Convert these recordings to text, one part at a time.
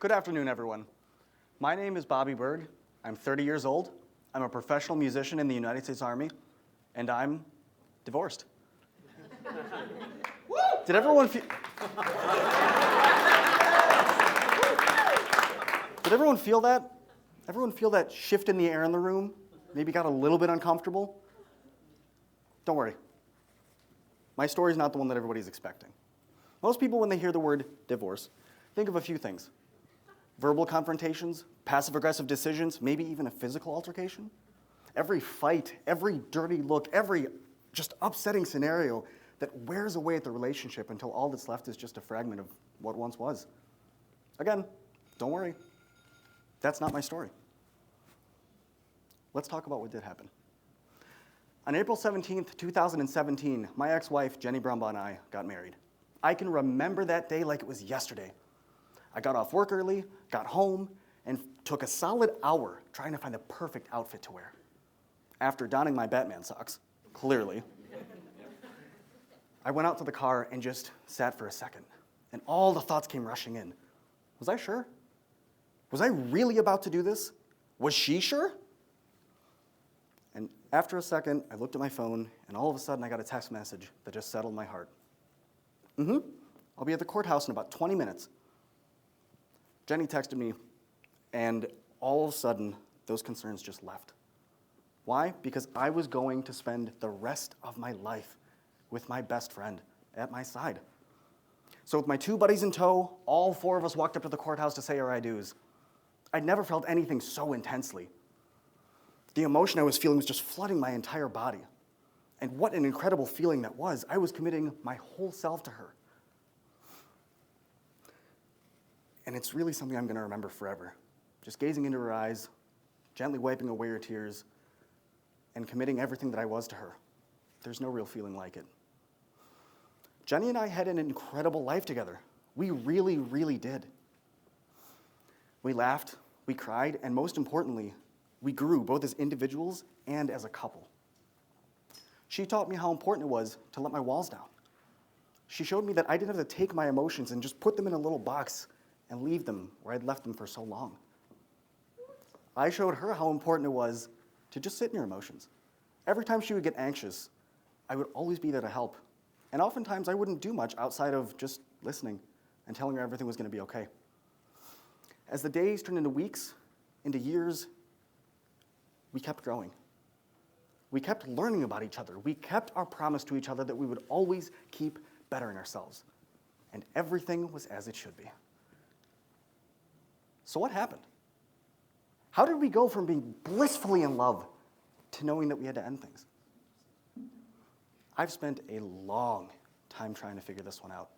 Good afternoon, everyone. My name is Bobby Berg. I'm 30 years old. I'm a professional musician in the United States Army, and I'm divorced. Did everyone feel... Did everyone feel that? Everyone feel that shift in the air in the room? Maybe got a little bit uncomfortable? Don't worry. My story's not the one that everybody's expecting. Most people, when they hear the word divorce, think of a few things. Verbal confrontations, passive-aggressive decisions, maybe even a physical altercation. Every fight, every dirty look, every just upsetting scenario that wears away at the relationship until all that's left is just a fragment of what once was. Again, don't worry. That's not my story. Let's talk about what did happen. On April 17th, 2017, my ex-wife, Jenny Brumbaugh, and I got married. I can remember that day like it was yesterday. I got off work early, got home, and took a solid hour trying to find the perfect outfit to wear. After donning my Batman socks, clearly, I went out to the car and just sat for a second, and all the thoughts came rushing in. Was I sure? Was I really about to do this? Was she sure? And after a second, I looked at my phone, and all of a sudden I got a text message that just settled my heart. I'll be at the courthouse in about 20 minutes. Jenny texted me, and all of a sudden, those concerns just left. Why? Because I was going to spend the rest of my life with my best friend at my side. So with my two buddies in tow, all four of us walked up to the courthouse to say our I do's. I'd never felt anything so intensely. The emotion I was feeling was just flooding my entire body. And what an incredible feeling that was. I was committing my whole self to her. And it's really something I'm going to remember forever. Just gazing into her eyes, gently wiping away her tears, and committing everything that I was to her. There's no real feeling like it. Jenny and I had an incredible life together. We really, really did. We laughed, we cried, and most importantly, we grew both as individuals and as a couple. She taught me how important it was to let my walls down. She showed me that I didn't have to take my emotions and just put them in a little box and leave them where I'd left them for so long. I showed her how important it was to just sit in your emotions. Every time she would get anxious, I would always be there to help. And oftentimes I wouldn't do much outside of just listening and telling her everything was going to be okay. As the days turned into weeks, into years, we kept growing. We kept learning about each other. We kept our promise to each other that we would always keep bettering ourselves. And everything was as it should be. So what happened? How did we go from being blissfully in love to knowing that we had to end things? I've spent a long time trying to figure this one out.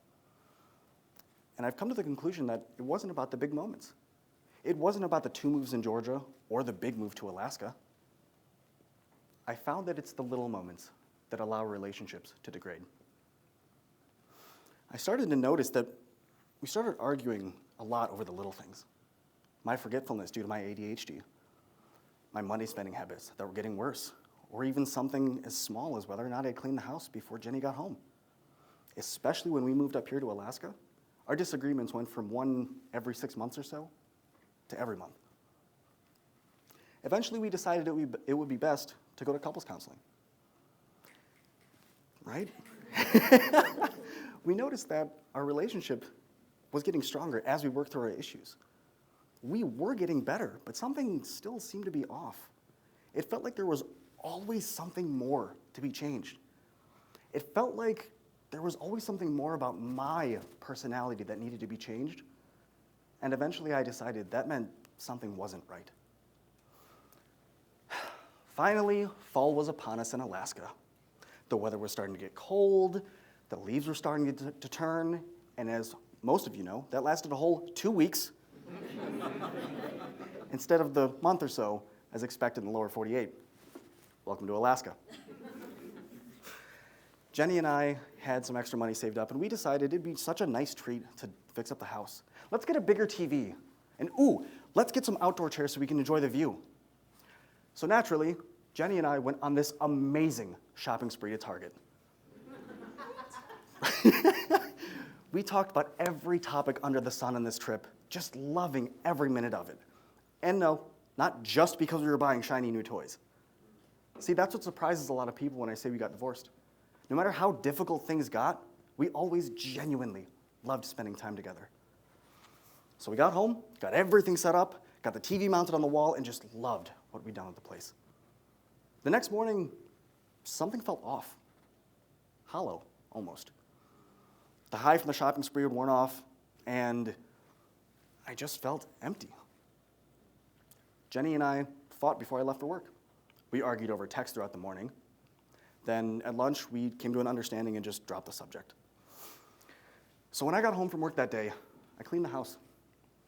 And I've come to the conclusion that it wasn't about the big moments. It wasn't about the 2 moves in Georgia or the big move to Alaska. I found that it's the little moments that allow relationships to degrade. I started to notice that we started arguing a lot over the little things. My forgetfulness due to my ADHD, my money spending habits that were getting worse, or even something as small as whether or not I cleaned the house before Jenny got home. Especially when we moved up here to Alaska, our disagreements went from one every 6 months or so to every month. Eventually, we decided it would be best to go to couples counseling. Right? We noticed that our relationship was getting stronger as we worked through our issues. We were getting better, but something still seemed to be off. It felt like there was always something more to be changed. It felt like there was always something more about my personality that needed to be changed. And eventually I decided that meant something wasn't right. Finally, fall was upon us in Alaska. The weather was starting to get cold, the leaves were starting to turn, and as most of you know, that lasted a whole 2 weeks instead of the month or so as expected in the lower 48. Welcome to Alaska. Jenny and I had some extra money saved up, and we decided it'd be such a nice treat to fix up the house. Let's get a bigger TV, and let's get some outdoor chairs so we can enjoy the view. So naturally, Jenny and I went on this amazing shopping spree to Target. We talked about every topic under the sun on this trip, just loving every minute of it. And no, not just because we were buying shiny new toys. See, that's what surprises a lot of people when I say we got divorced. No matter how difficult things got, we always genuinely loved spending time together. So we got home, got everything set up, got the TV mounted on the wall, and just loved what we'd done with the place. The next morning, something felt off. Hollow, almost. The high from the shopping spree had worn off, and I just felt empty. Jenny and I fought before I left for work. We argued over text throughout the morning. Then at lunch, we came to an understanding and just dropped the subject. So when I got home from work that day, I cleaned the house.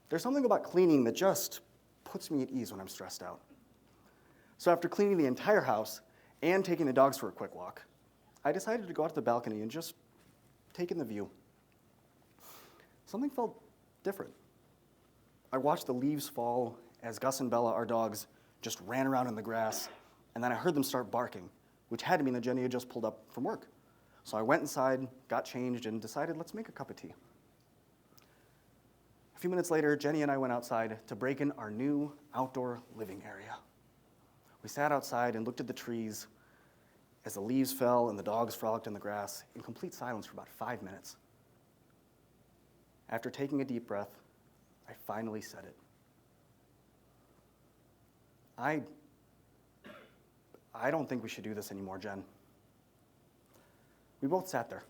There's something about cleaning that just puts me at ease when I'm stressed out. So after cleaning the entire house and taking the dogs for a quick walk, I decided to go out to the balcony and just take in the view. Something felt different. I watched the leaves fall as Gus and Bella, our dogs, just ran around in the grass, and then I heard them start barking, which had to mean that Jenny had just pulled up from work. So I went inside, got changed, and decided, let's make a cup of tea. A few minutes later, Jenny and I went outside to break in our new outdoor living area. We sat outside and looked at the trees as the leaves fell and the dogs frolicked in the grass in complete silence for about 5 minutes. After taking a deep breath, I finally said it. I don't think we should do this anymore, Jen. We both sat there,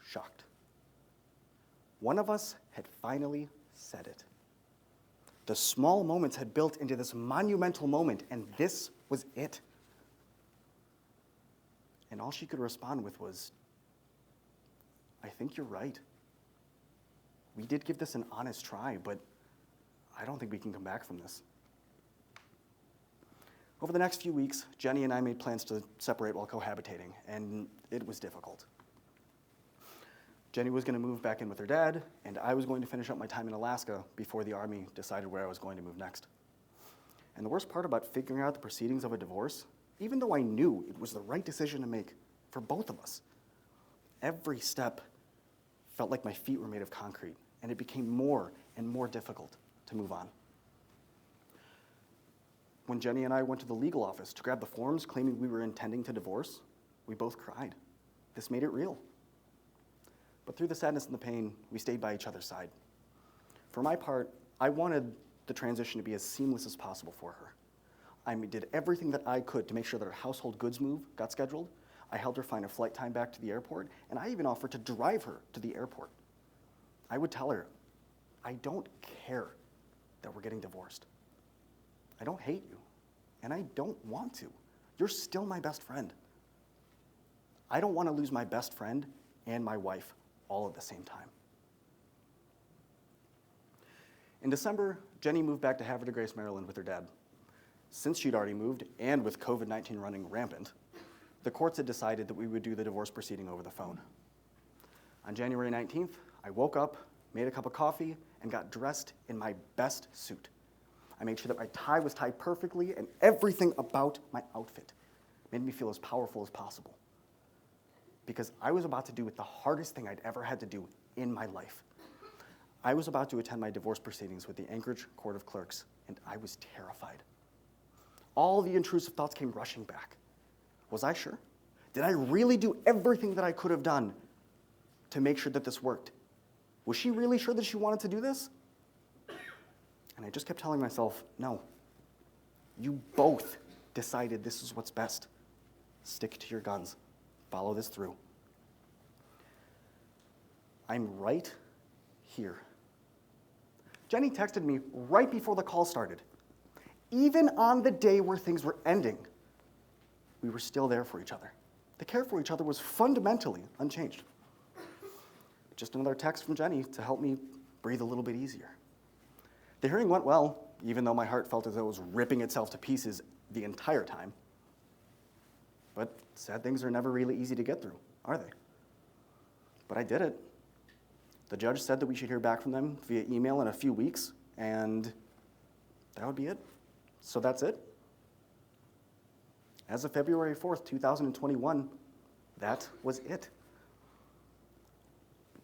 shocked. One of us had finally said it. The small moments had built into this monumental moment, and this was it. And all she could respond with was, I think you're right. We did give this an honest try, but I don't think we can come back from this. Over the next few weeks, Jenny and I made plans to separate while cohabitating, and it was difficult. Jenny was going to move back in with her dad, and I was going to finish up my time in Alaska before the Army decided where I was going to move next. And the worst part about figuring out the proceedings of a divorce, even though I knew it was the right decision to make for both of us, every step felt like my feet were made of concrete, and it became more and more difficult to move on. When Jenny and I went to the legal office to grab the forms claiming we were intending to divorce, we both cried. This made it real. But through the sadness and the pain, we stayed by each other's side. For my part, I wanted the transition to be as seamless as possible for her. I did everything that I could to make sure that her household goods move got scheduled. I helped her find a flight time back to the airport, and I even offered to drive her to the airport. I would tell her, I don't care that we're getting divorced. I don't hate you, and I don't want to. You're still my best friend. I don't want to lose my best friend and my wife all at the same time. In December, Jenny moved back to Havre de Grace, Maryland with her dad. Since she'd already moved, and with COVID-19 running rampant, the courts had decided that we would do the divorce proceeding over the phone. On January 19th, I woke up, made a cup of coffee, and got dressed in my best suit. I made sure that my tie was tied perfectly, and everything about my outfit made me feel as powerful as possible. Because I was about to do the hardest thing I'd ever had to do in my life. I was about to attend my divorce proceedings with the Anchorage Court of Clerks, and I was terrified. All the intrusive thoughts came rushing back. Was I sure? Did I really do everything that I could have done to make sure that this worked? Was she really sure that she wanted to do this? And I just kept telling myself, no. You both decided this is what's best. Stick to your guns. Follow this through. I'm right here. Jenny texted me right before the call started. Even on the day where things were ending, we were still there for each other. The care for each other was fundamentally unchanged. Just another text from Jenny to help me breathe a little bit easier. The hearing went well, even though my heart felt as though it was ripping itself to pieces the entire time. But sad things are never really easy to get through, are they? But I did it. The judge said that we should hear back from them via email in a few weeks, and that would be it. So that's it. As of February 4th, 2021, that was it.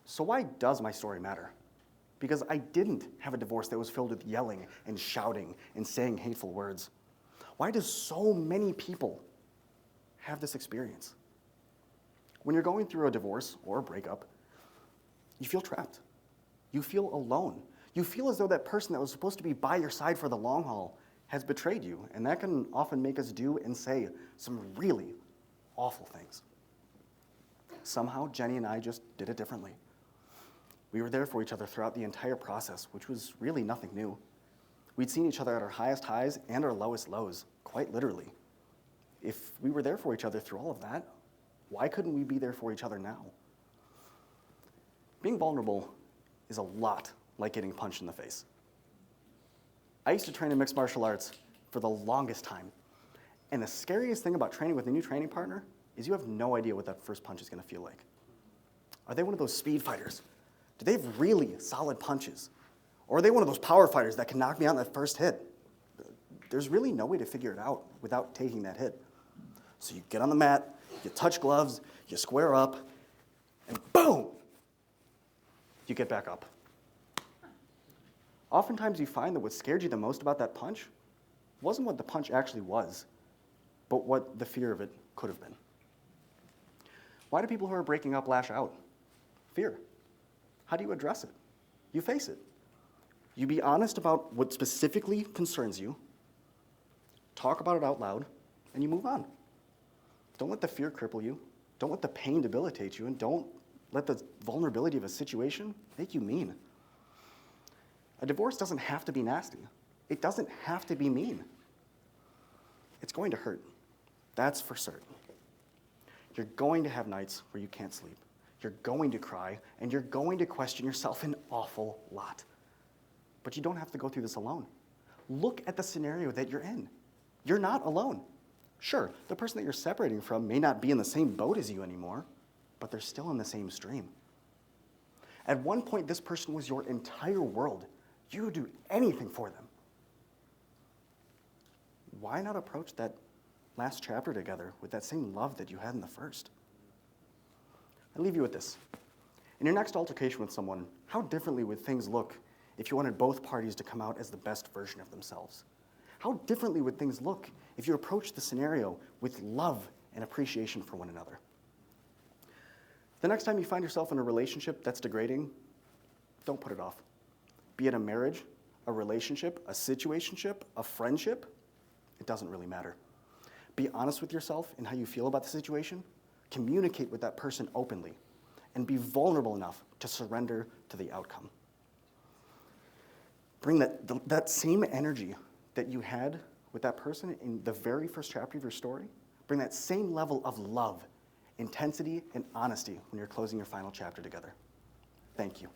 So why does my story matter? because I didn't have a divorce that was filled with yelling and shouting and saying hateful words? Why do so many people have this experience? When you're going through a divorce or a breakup, you feel trapped. You feel alone. You feel as though that person that was supposed to be by your side for the long haul has betrayed you, and that can often make us do and say some really awful things. Somehow, Jenny and I just did it differently. We were there for each other throughout the entire process, which was really nothing new. We'd seen each other at our highest highs and our lowest lows, quite literally. If we were there for each other through all of that, why couldn't we be there for each other now? Being vulnerable is a lot like getting punched in the face. I used to train in mixed martial arts for the longest time, and the scariest thing about training with a new training partner is you have no idea what that first punch is going to feel like. Are they one of those speed fighters? Do they have really solid punches? Or are they one of those power fighters that can knock me out in that first hit? There's really no way to figure it out without taking that hit. So you get on the mat, you touch gloves, you square up, and boom, you get back up. Oftentimes you find that what scared you the most about that punch wasn't what the punch actually was, but what the fear of it could have been. Why do people who are breaking up lash out? Fear. How do you address it? You face it. You be honest about what specifically concerns you, talk about it out loud, and you move on. Don't let the fear cripple you. Don't let the pain debilitate you, and don't let the vulnerability of a situation make you mean. A divorce doesn't have to be nasty. It doesn't have to be mean. It's going to hurt. That's for certain. You're going to have nights where you can't sleep. You're going to cry, and you're going to question yourself an awful lot. But you don't have to go through this alone. Look at the scenario that you're in. You're not alone. Sure, the person that you're separating from may not be in the same boat as you anymore, but they're still in the same stream. At one point, this person was your entire world. You would do anything for them. Why not approach that last chapter together with that same love that you had in the first? I leave you with this. In your next altercation with someone, how differently would things look if you wanted both parties to come out as the best version of themselves? How differently would things look if you approached the scenario with love and appreciation for one another? The next time you find yourself in a relationship that's degrading, don't put it off. Be it a marriage, a relationship, a situationship, a friendship, it doesn't really matter. Be honest with yourself and how you feel about the situation. Communicate with that person openly, and be vulnerable enough to surrender to the outcome. Bring that same energy that you had with that person in the very first chapter of your story. Bring that same level of love, intensity, and honesty when you're closing your final chapter together. Thank you.